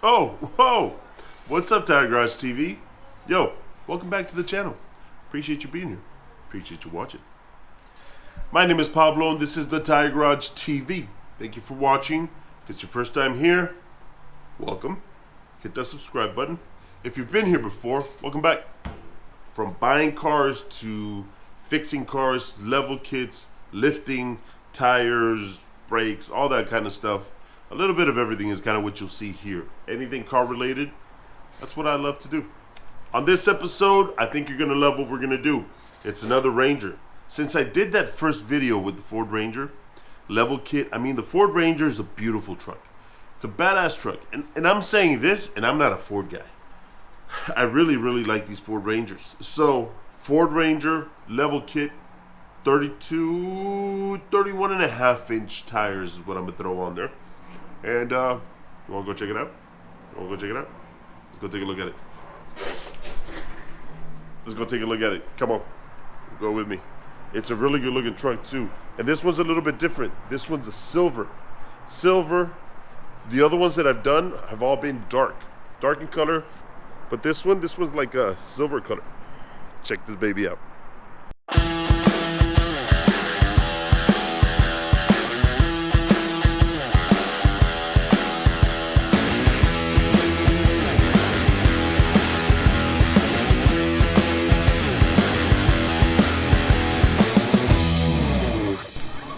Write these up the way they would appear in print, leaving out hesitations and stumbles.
Oh, whoa! What's up, Tire Garage TV? Yo, welcome back to the channel. Appreciate you being here. Appreciate you watching. My name is Pablo, and this is the Tire Garage TV. Thank you for watching. If it's your first time here, welcome. Hit that subscribe button. If you've been here before, welcome back. From buying cars to fixing cars, level kits, lifting, tires, brakes, all that kind of stuff. A little bit of everything is kind of what you'll see here. Anything car related, that's what I love to do. On this episode, I think you're going to love what we're going to do. It's another Ranger. Since I did that first video with the Ford Ranger level kit, the Ford Ranger is a beautiful truck. It's a badass truck. And I'm saying this, and I'm not a Ford guy. I really, really like these Ford Rangers. So, Ford Ranger level kit, 31 and a half inch tires is what I'm going to throw on there. And, you want to go check it out? Let's go take a look at it. Let's go take a look at it. Come on. Go with me. It's a really good looking truck too. And this one's a little bit different. This one's a silver. The other ones that I've done have all been dark in color. But this one's like a silver color. Check this baby out.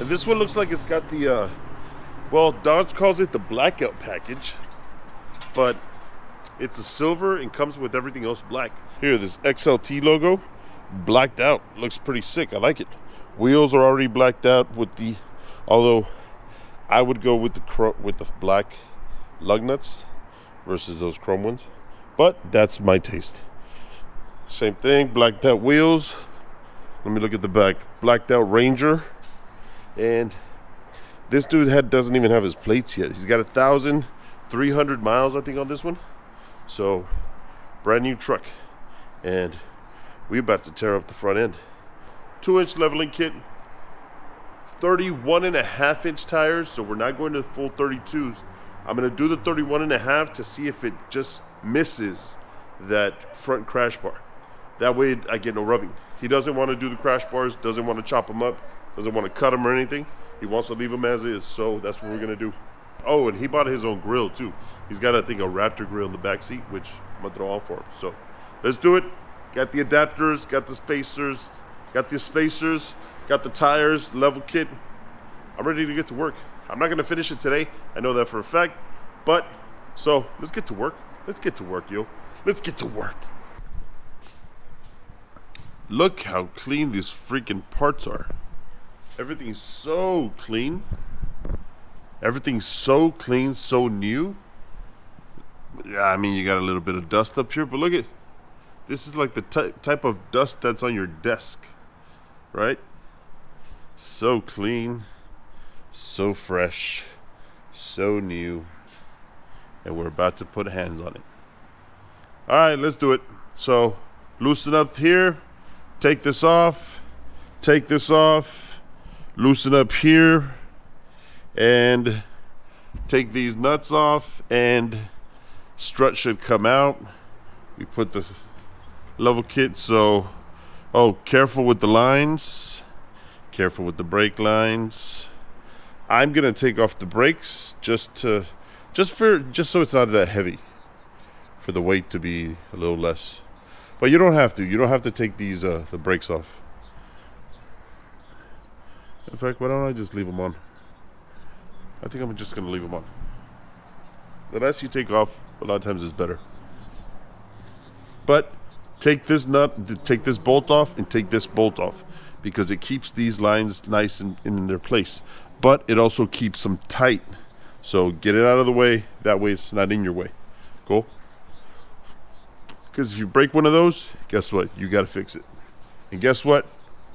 And this one looks like it's got the, Dodge calls it the blackout package, but it's a silver and comes with everything else black. Here, this XLT logo, blacked out. Looks pretty sick. I like it. Wheels are already blacked out although I would go with the black lug nuts versus those chrome ones. But that's my taste. Same thing, blacked out wheels. Let me look at the back. Blacked out Ranger. And this dude doesn't even have his plates yet. He's got 1,300 miles, I think, on this one. So, brand new truck. And we're about to tear up the front end. 2-inch leveling kit. 31 and a half inch tires. So we're not going to the full 32s. I'm going to do the 31 and a half to see if it just misses that front crash bar. That way I get no rubbing. He doesn't want to do the crash bars, doesn't want to chop them up, doesn't want to cut them or anything. He wants to leave them as is, so that's what we're going to do. Oh, and he bought his own grill too. He's got, I think, a Raptor grill in the back seat, which I'm going to throw on for him. So let's do it. Got the adapters, got the spacers, got the tires, level kit. I'm ready to get to work. I'm not going to finish it today. I know that for a fact. But, so, let's get to work. Let's get to work, yo. Let's get to work. Look how clean these freaking parts are. Everything's so clean. Everything's so clean, so new. Yeah, you got a little bit of dust up here, but look at this is like the type of dust that's on your desk, right? So clean, so fresh, so new, and we're about to put hands on it. All right, let's do it. So, loosen up here, take this off, loosen up here, and take these nuts off, and strut should come out. We put the level kit, so careful with the lines, careful with the brake lines. I'm gonna take off the brakes just so it's not that heavy, for the weight to be a little less. But you don't have to take these the brakes off. In fact, why don't I just leave them on? I think I'm just going to leave them on. The less you take off, a lot of times is better. But take this bolt off, and take this bolt off, because it keeps these lines nice and in their place. But it also keeps them tight. So get it out of the way. That way it's not in your way. Cool? Because if you break one of those, guess what? You got to fix it. And guess what?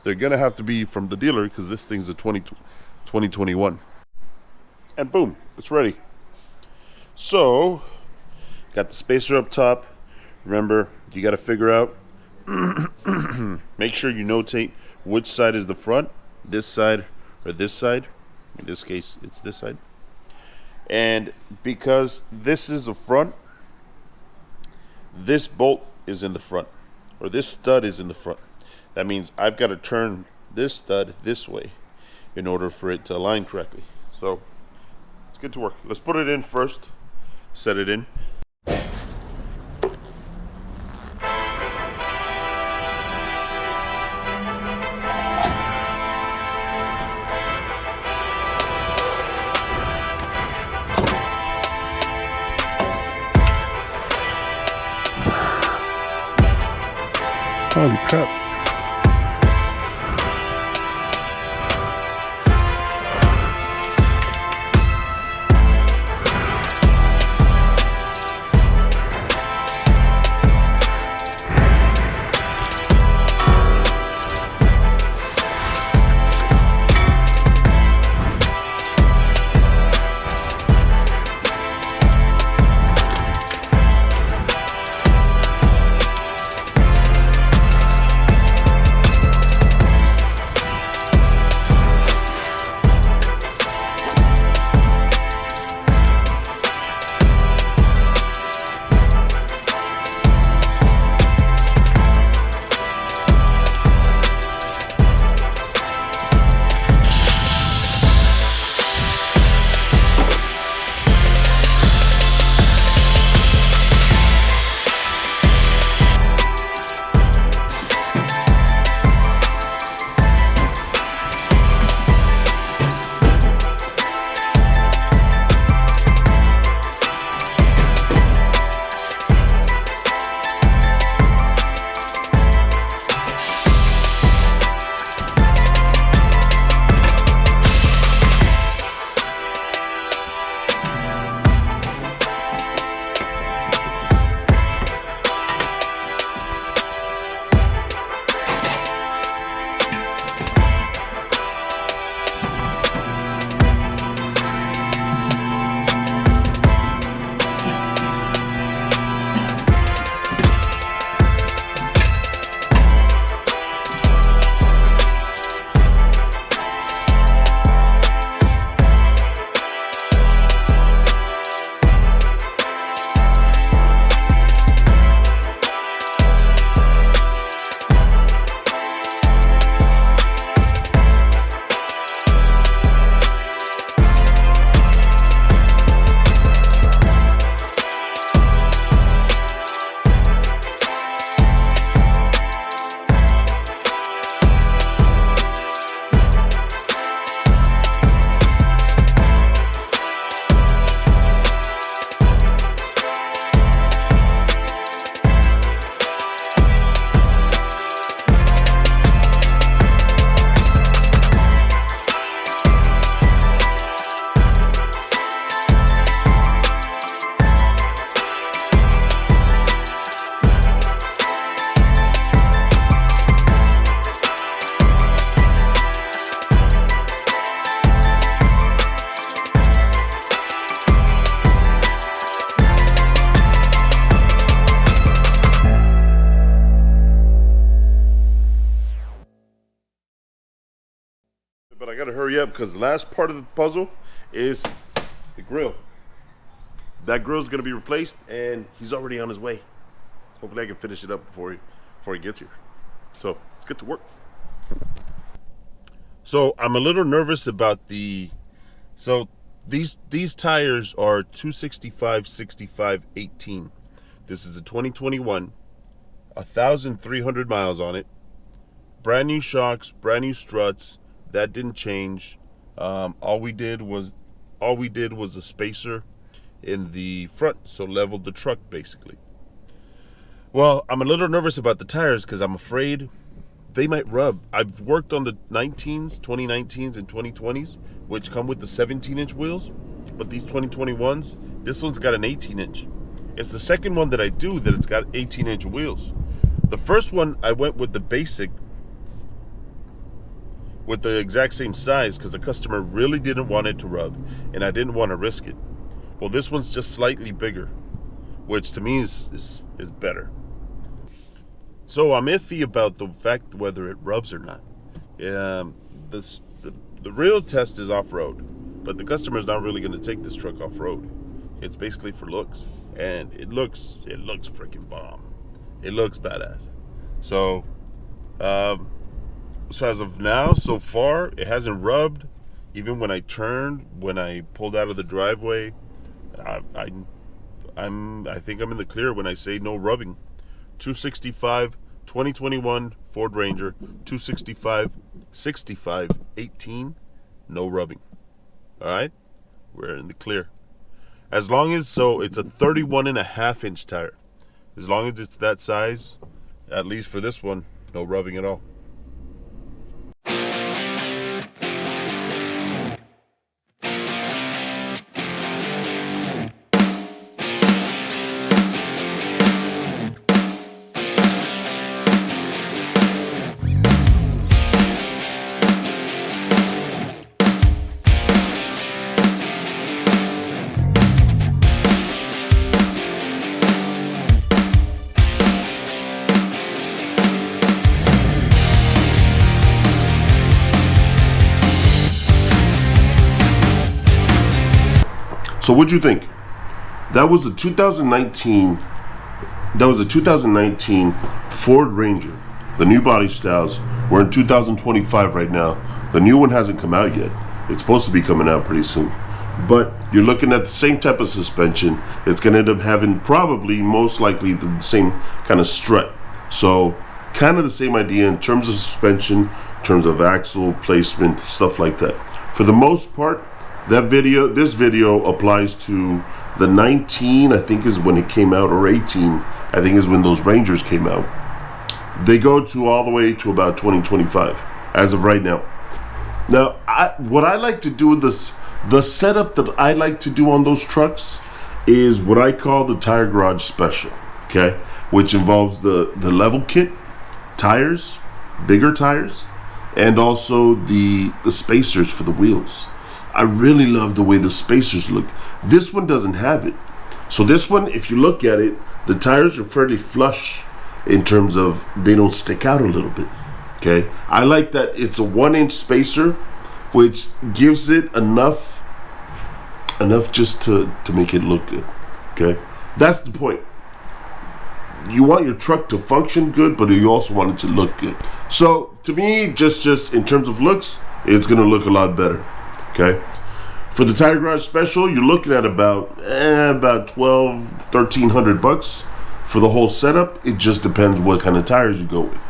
They're going to have to be from the dealer, because this thing's a 2021. And boom, it's ready. So, got the spacer up top. Remember, you got to figure out, make sure you notate which side is the front, this side or this side. In this case, it's this side. And because this is the front, this bolt is in the front, or this stud is in the front. That means I've got to turn this stud this way in order for it to align correctly. So let's get to work. Let's put it in first, set it in. Holy crap. But I gotta hurry up because the last part of the puzzle is the grill. That grill's gonna be replaced and he's already on his way. Hopefully I can finish it up before he gets here. So let's get to work. So I'm a little nervous about these tires are 265/65/18. This is a 2021, 1,300 miles on it. Brand new shocks, brand new struts. That didn't change. All we did was a spacer in the front, so leveled the truck basically. Well, I'm a little nervous about the tires because I'm afraid they might rub. I've worked on the 2019s and 2020s, which come with the 17-inch wheels, but these 2021s, this one's got an 18-inch. It's the second one that I do that it's got 18-inch wheels. The first one I went with the basic, with the exact same size because the customer really didn't want it to rub and I didn't want to risk it. Well, this one's just slightly bigger, which to me is better. So I'm iffy about the fact whether it rubs or not. The real test is off-road. but the customer's not really going to take this truck off-road. It's basically for looks, and it looks freaking bomb. It looks badass. So as of now, so far, it hasn't rubbed. Even when I turned, when I pulled out of the driveway, I think I'm in the clear when I say no rubbing. 265, 2021 Ford Ranger, 265, 65, 18, no rubbing. All right, we're in the clear. As long as, so it's a 31.5-inch tire. As long as it's that size, at least for this one, no rubbing at all. So what'd you think? That was a 2019 Ford Ranger. The new body styles. We're in 2025 right now. The new one hasn't come out yet. It's supposed to be coming out pretty soon. But you're looking at the same type of suspension. It's going to end up having probably, most likely, the same kind of strut. So kind of the same idea in terms of suspension, in terms of axle placement, stuff like that. For the most part, this video applies to the 19, I think is when it came out, or 18, I think is when those Rangers came out. They go to all the way to about 2025 as of right now. Now, what I like to do, the setup that I like to do on those trucks is what I call the Tire Garage Special, okay? Which involves the level kit, tires, bigger tires, and also the spacers for the wheels. I really love the way the spacers look. This one doesn't have it. So this one, if you look at it, the tires are fairly flush in terms of they don't stick out a little bit. Okay, I like that it's a 1-inch spacer, which gives it enough just to make it look good. Okay, that's the point. You want your truck to function good, but you also want it to look good. So to me, just in terms of looks, it's gonna look a lot better. Okay, for the Tire Garage Special, you're looking at about $1,200-$1,300 for the whole setup. It just depends what kind of tires you go with,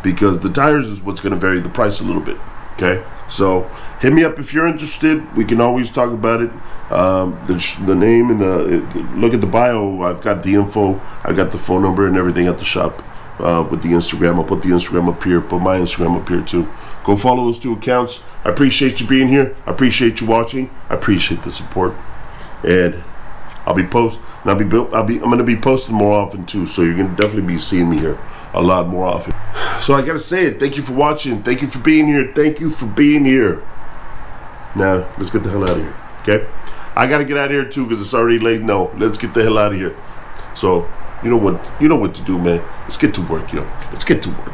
because the tires is what's going to vary the price a little bit. Okay, so hit me up if you're interested. We can always talk about it. The name and look at the bio. I've got the info. I've got the phone number and everything at the shop. With the Instagram, I'll put the Instagram up here. Put my Instagram up here too. Go follow those 2 accounts. I appreciate you being here. I appreciate you watching. I appreciate the support. And I'm gonna be posting more often too. So you're gonna definitely be seeing me here a lot more often. So I gotta say it. Thank you for watching. Thank you for being here. Thank you for being here. Now let's get the hell out of here. Okay? I gotta get out of here too because it's already late. No, let's get the hell out of here. So you know what to do, man. Let's get to work, yo. Let's get to work.